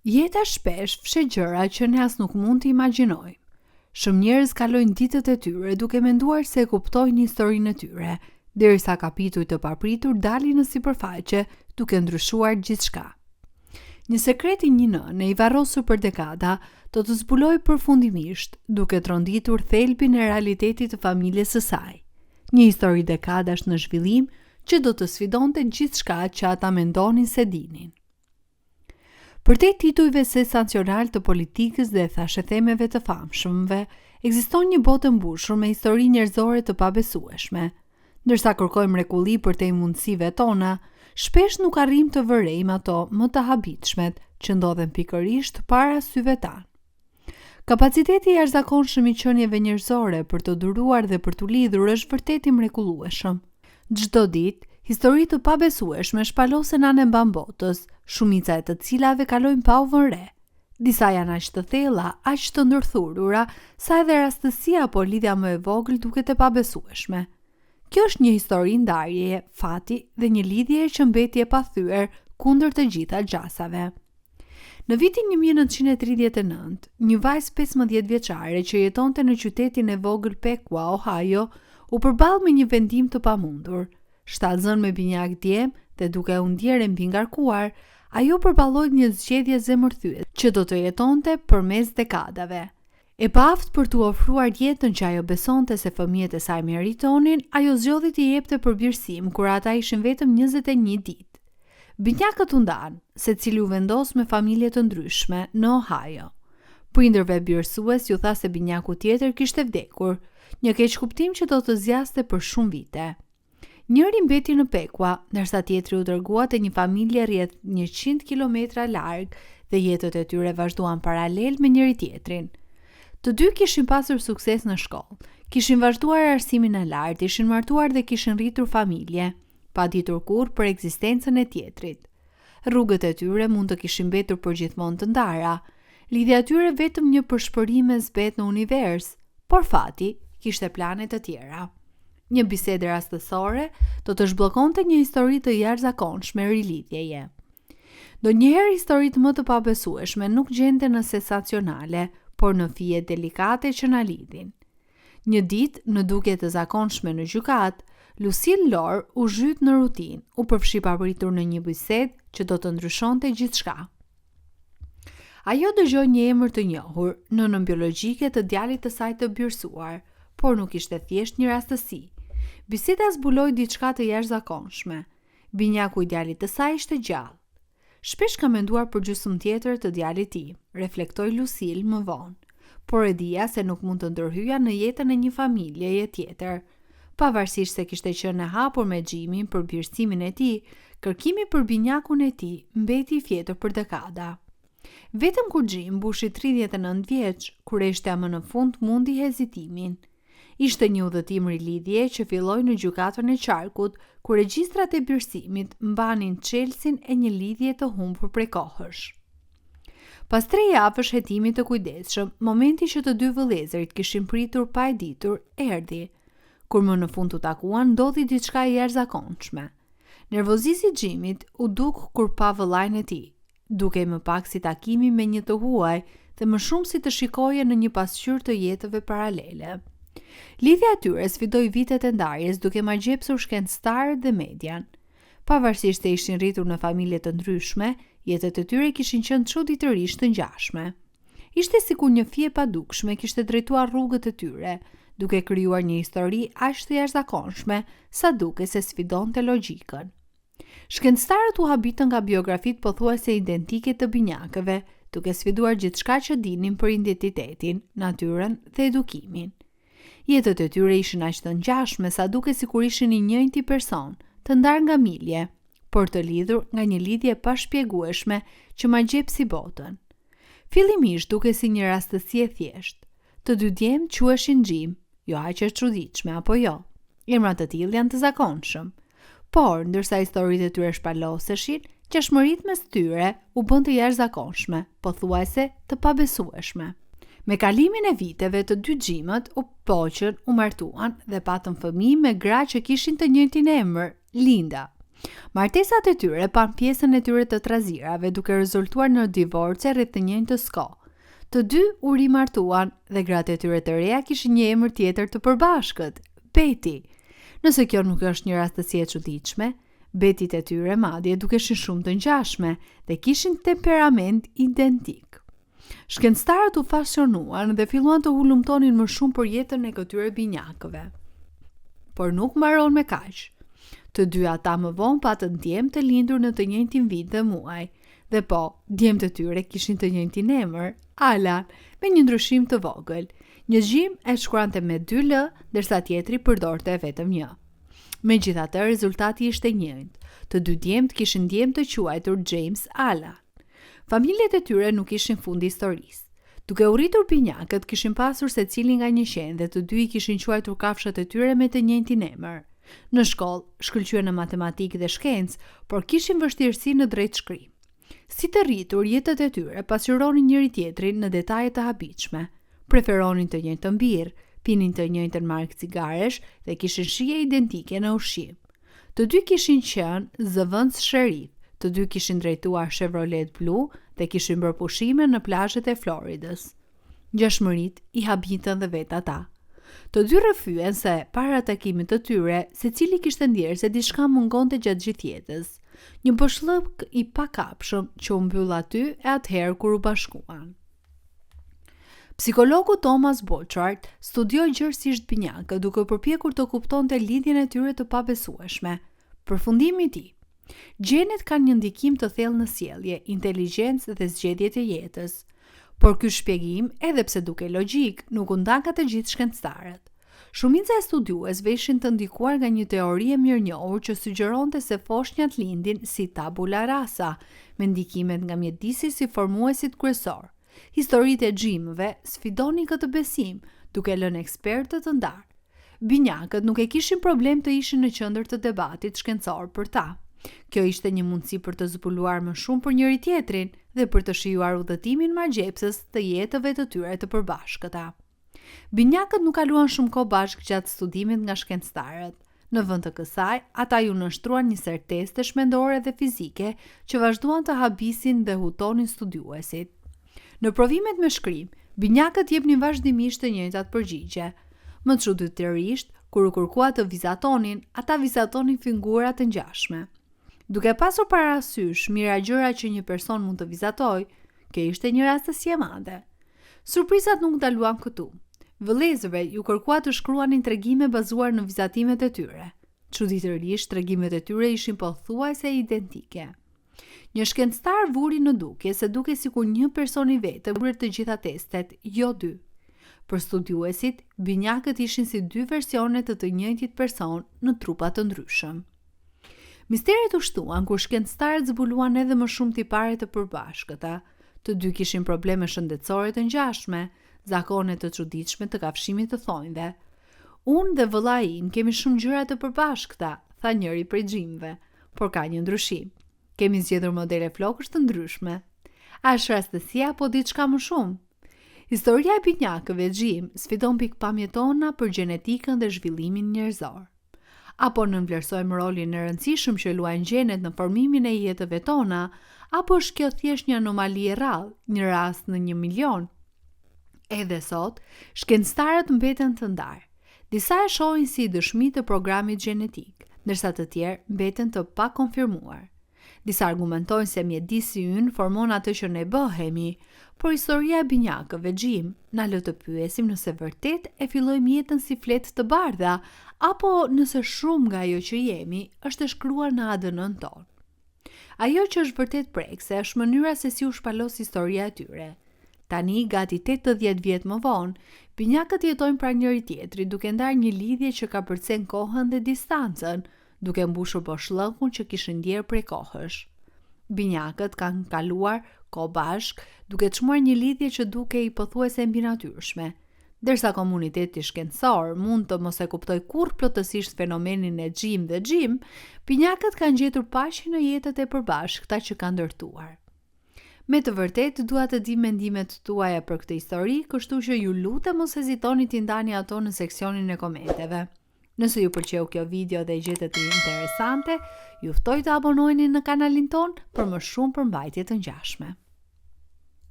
Jeta shpesh fshe gjëra që ne as nuk mund të imagjinojmë. Shumë njerëz kalojnë ditët e tyre duke menduar se e kuptojnë historinë e tyre, derisa kapituj të papritur dalin në sipërfaqe duke ndryshuar gjithçka. Një sekret i një nëne i varrosur për dekada do të zbulojë përfundimisht duke tronditur thelbin e realitetit të familjes së saj. Një histori dekadash në zhvillim që do të sfidonte gjithçka që ata mendonin se dinin. Përtej titujve sensacional të politikës dhe thashethemeve të famshëmve, ekziston një botë mbushur me histori njerëzore të pabesueshme. Ndërsa kërkojmë mrekulli përtej mundësive tona, shpesh nuk arrim të vërejmë ato më të habitshmet që ndodhen pikërisht para syve tanë. Kapaciteti i jashtëzakonshëm i qenieve njerëzore për të duruar dhe për t'u lidhur është vërtet i mrekullueshëm. Çdo ditë, histori të pabesueshme shpalosen anë mban botës, shumica e të cilave kalojnë pa u vënë re. Disa janë aq të thella, aq të ndërthurura, sa edhe rastësia apo lidhja më e vogël duket e pabesueshme. Kjo është një histori ndarjeje, fati dhe një lidhje që mbeti e pathyer kundër të gjitha gjasave. Në vitin 1939, një vajzë 15 vjeçare që jetonte në qytetin e vogël Pequa, Ohio, u përball me një vendim të pamundur. Shtatzën me binjak djem dhe duke u ndjerë mbi ngarkuar, ajo përballoi një zgjedhje zemërthyes që do të jetonte përmes dekadave. E paaft për t'u ofruar jetën që ajo besonte se fëmijët e saj meritonin, ajo zgjodhi t'i jepte përmirësim kur ata ishin vetëm 21 ditë. Binjakët u ndanë, secili u vendos me familje të ndryshme në Ohio. Prindërve birësues ju tha se binjaku tjetër kishte vdekur, një keq kuptim që do të zgjaste për shumë vite. Njëri mbeti në Pequa, ndërsa tjetri u dërgua te një familje rreth 100 kilometra larg dhe jetët e tyre vazhduan paralel me njëri tjetrin. Të dy kishin pasur sukses në shkollë, kishin vazhduar arsimin e lartë, ishin martuar dhe kishin rritur familje, pa ditur kurrë për ekzistencën e tjetrit. Rrugët e tyre mund të kishin mbetur përgjithmonë të ndara, lidhja e tyre vetëm një përshpërim e zbet në univers, por fati kishte plane të tjera. Një bisedë rastësore do të zhbllokonte një histori të jashtëzakonshme rilidhjeje. Ndonjëherë historitë më të pabesueshme nuk gjenden në sensacionale, por në fije delikate që na lidhin. Një ditë, në dukje të zakonshme në gjykatë, Lucille Lore u zhyt në rutinë, u përfshi papritur në një bisedë që do të ndryshonte gjithçka. Ajo dëgjoi një emër të njohur, nënën biologjike të djalit të saj të birësuar, por nuk ishte thjesht një rastësi. Biseda zbuloi diçka të jashtëzakonshme. Binjaku i djalit të saj ishte gjallë. Shpesh ka menduar për gjysmë tjetër të djalit tim, reflektoi Lucille më vonë, por e dija se nuk mund të ndërhyja në jetën e një familjeje tjetër. Pavarësisht se kishte qenë e hapur me Jimin për birësimin e tij, kërkimi për binjakun e tij mbeti i fjetur për dekada. Vetëm kur Jim mbushi 39 vjeç, kur ishte më në fund mundi hezitimin. Ishte një udhëtim rilidhje që filloi në gjykatën e qarkut, ku regjistrat e birësimit mbanin çelësin e një lidhje të humbur prej kohësh. Pas 3 javësh hetimi të kujdesshëm, momenti që të dy vëllezërit kishin pritur pa e ditur, erdhi. Kur më në fund të takuan, ndodhi diçka e jashtëzakonshme. Nervozisi i Jimit u duk kur pa vëllain e tij, dukej më pak si takimi me një të huaj dhe më shumë si të shikoje në një pasqyrë të jetëve paralele. Lidhja e tyre sfidoi vitet e ndarjes duke marrëgjepsur shkencëtarët dhe median. Pavarësisht se ishin rritur në familje të ndryshme, jetët e tyre kishin qenë çuditërisht të ngjashme. Ishte sikur një fije padukshme kishte drejtuar rrugët e tyre, duke krijuar një histori aq të jashtëzakonshme sa duke se sfidonte logjikën. Shkencëtarët u habitën nga biografitë pothuajse identike të binjakëve, duke sfiduar gjithçka që dinin për identitetin, natyrën dhe edukimin. Jetët e tyre ishin aq të ngjashme sa duke sikur ishin i njëjti person, të ndarë nga milje, por të lidhur nga një lidhje pa shpjegueshme që marrëgjepsi botën. Fillimisht duke si një rastësi e thjeshtë. Të dy djemt quheshin Jim, jo aq e çuditshme apo jo. Emrat të tillë janë të zakonshëm. Por, ndërsa historitë e tyre shpaloseshin, qashmëritë mes tyre u bën të jashtëzakonshme, pothuajse të pabesueshme. Me kalimin e viteve, të dy Jimët u poqën, u martuan dhe patën fëmijë me gra që kishin të njëjtin emër, Linda. Martesat e tyre pan pjesën e tyre të trazirave, duke rezultuar në divorce rreth të njëjtës kohë. Të dy u rimartuan dhe gratë e tyre të reja kishin një emër tjetër të përbashkët, Betty. Nëse kjo nuk është një rastësi e çuditshme, Betit e tyre madje dukeshin shumë të ngjashme dhe kishin temperament identik. Shkencëtarët u pasionuan dhe filluan të hulumtonin më shumë për jetën e këtyre binjakëve. Por nuk mbaron me kaq. Të dy ata më vonë patën djemë të lindur në të njëjtin vit dhe muaj, dhe po, djemtë e tyre kishin të njëjtin emër, Alan, me një ndryshim të vogël. Një gjim e shkruante me 2 L, ndërsa tjetri përdorte vetëm një. Megjithatë, rezultati ishte i njëjtë. Të dy djemtë kishin djemë të quajtur James Alan. Familjet e tyre nuk ishin fundi historisë. Duke u rritur binjakët kishin pasur secili nga një qenë dhe të dy i kishin quajtur kafshat e tyre me të njëjtin emër. Në shkollë, shkëlqyen në matematikë dhe shkencë, por kishin vështirësi në drejt shkrim. Si të rritur, jetët e tyre pasqyronin njëri tjetrin në detaje të habitshme. Preferonin të njëjtën birë, pinin të njëjtën markë cigaresh dhe kishin shije identike në ushqim. Të dy kishin qenë zëvendës sherif, të dy kishin drejtuar Chevrolet blu dhe kishin bërë pushime në plazhet e Floridës. Ngjashmëritë i habitën dhe vetë ata. Të dy rrëfyen se para takimit të tyre, secili kishte ndjerë se diçka mungonte gjatë gjithë jetës. Një boshllëk i pakapshëm që u mbyll aty e atëherë kur u bashkuan. Psikologu Thomas Bouchard studioi gjërësisht binjakët duke përpjekur të kuptonte lidhjen e tyre të pabesueshme. Përfundimi i tij: gjenet kanë një ndikim të thellë në sjellje, inteligjencë dhe zgjedhjet e jetës. Por ky shpjegim, edhe pse duke logjik, nuk u ndan nga të gjithë shkencëtarët. Shumica e studiuesve ishin të ndikuar nga një teori e mirënjohur që sugjeronte se foshnjat lindin si tabula rasa, me ndikimet nga mjedisi si formuesit kryesor. Historitë e xhimëve sfidonin këtë besim, duke lënë ekspertë të ndarë. Binjakët nuk e kishin problem të ishin në qendër të debatit shkencor për ta. Kjo ishte një mundësi për të zbuluar më shumë për njëri tjetrin dhe për të shijuar udhëtimin marrëgjepsës të jetëve të tyre të përbashkëta. Binjakët nuk kaluan shumë kohë bashkë gjatë studimit nga shkencëtarët. Në vend të kësaj, ata ju nështruan një ser testesh mendore dhe fizike që vazhduan të habisin dhe hutonin studiuesit. Në provimet me shkrim, binjakët jepnin vazhdimisht të njëjtat përgjigje. Më çuditërisht, kur u kërkua të vizatonin, ata vizatonin figura të ngjashme. Duke pasur parasysh mira gjëra që një person mund të vizatojë, kjo ishte një rastësi e madhe. Surprizat nuk ndaluan këtu. Vëllezërve ju kërkua të shkruanin tregime bazuar në vizatimet e tyre. Çuditërisht, tregimet e tyre ishin pothuajse identike. Një shkencëtar vuri në dukje se duke sikur një person i vetë bërë të gjitha testet, jo dy. Për studiuesit, binjakët ishin si 2 versione të njëjtit person në trupa të ndryshëm. Misteret u shtuan kur shkencëtarët zbuluan edhe më shumë tipare të përbashkëta. Të dy kishin probleme shëndetësore të ngjashme, zakone të çuditshme të kafshimit të thonjve. Unë dhe vëlla im kemi shumë gjëra të përbashkëta, tha njëri prej xhimëve, por ka një ndryshim. Kemi zgjedhur modele flokësh të ndryshme. A është rastësia apo diçka më shumë? Historia e binjakëve xhim sfidon pikpamjet tona për gjenetikën dhe zhvillimin njerëzor. Apo nënvlerësojmë rolin e rëndësishëm që luajnë gjenet në formimin e jetëve tona, apo është kjo thjesht një anomali e rrallë, një rast në 1 milion? Edhe sot, shkencëtarët mbeten të ndarë. Disa e shohin si dëshmi të programit gjenetik, ndërsa të tjerë mbeten të pakonfirmuar. Disa argumentojnë se mjedisi ynë formon atë që ne bëhemi, por historia e binjakëve xhim na lë të pyesim nëse vërtet e fillojmë jetën si fletë të bardha, apo nëse shumë nga ajo që jemi është e shkruar në ADN-n tonë. Ajo që është vërtet prekse është mënyra se si u shpalos historia e tyre. Tani, gati 80 vjet më vonë, binjakët jetojnë pranë njëri tjetrit duke ndarë një lidhje që ka përcen kohën dhe distancën, duke mbushur boshllëkun që kishin ndjerë prej kohësh. Binjakët kanë kaluar kohë bashk, duke çmuar një lidhje që duke i pothuajse mbinatyrshme. Derisa komuniteti shkencor mund të mos e kuptoj kurrë plotësisht fenomenin e xhim dhe xhim, binjakët kanë gjetur paqe në jetët e përbashkëta që kanë ndërtuar. Me të vërtetë dua të di mendimet tuaja për këtë histori, kështu që ju lutem mos hezitoni t'i ndani ato në seksionin e komenteve. Nëse ju pëlqeu kjo video dhe e gjetët interesante, ju ftoj të abonojeni në kanalin ton për më shumë përmbajtje të ngjashme.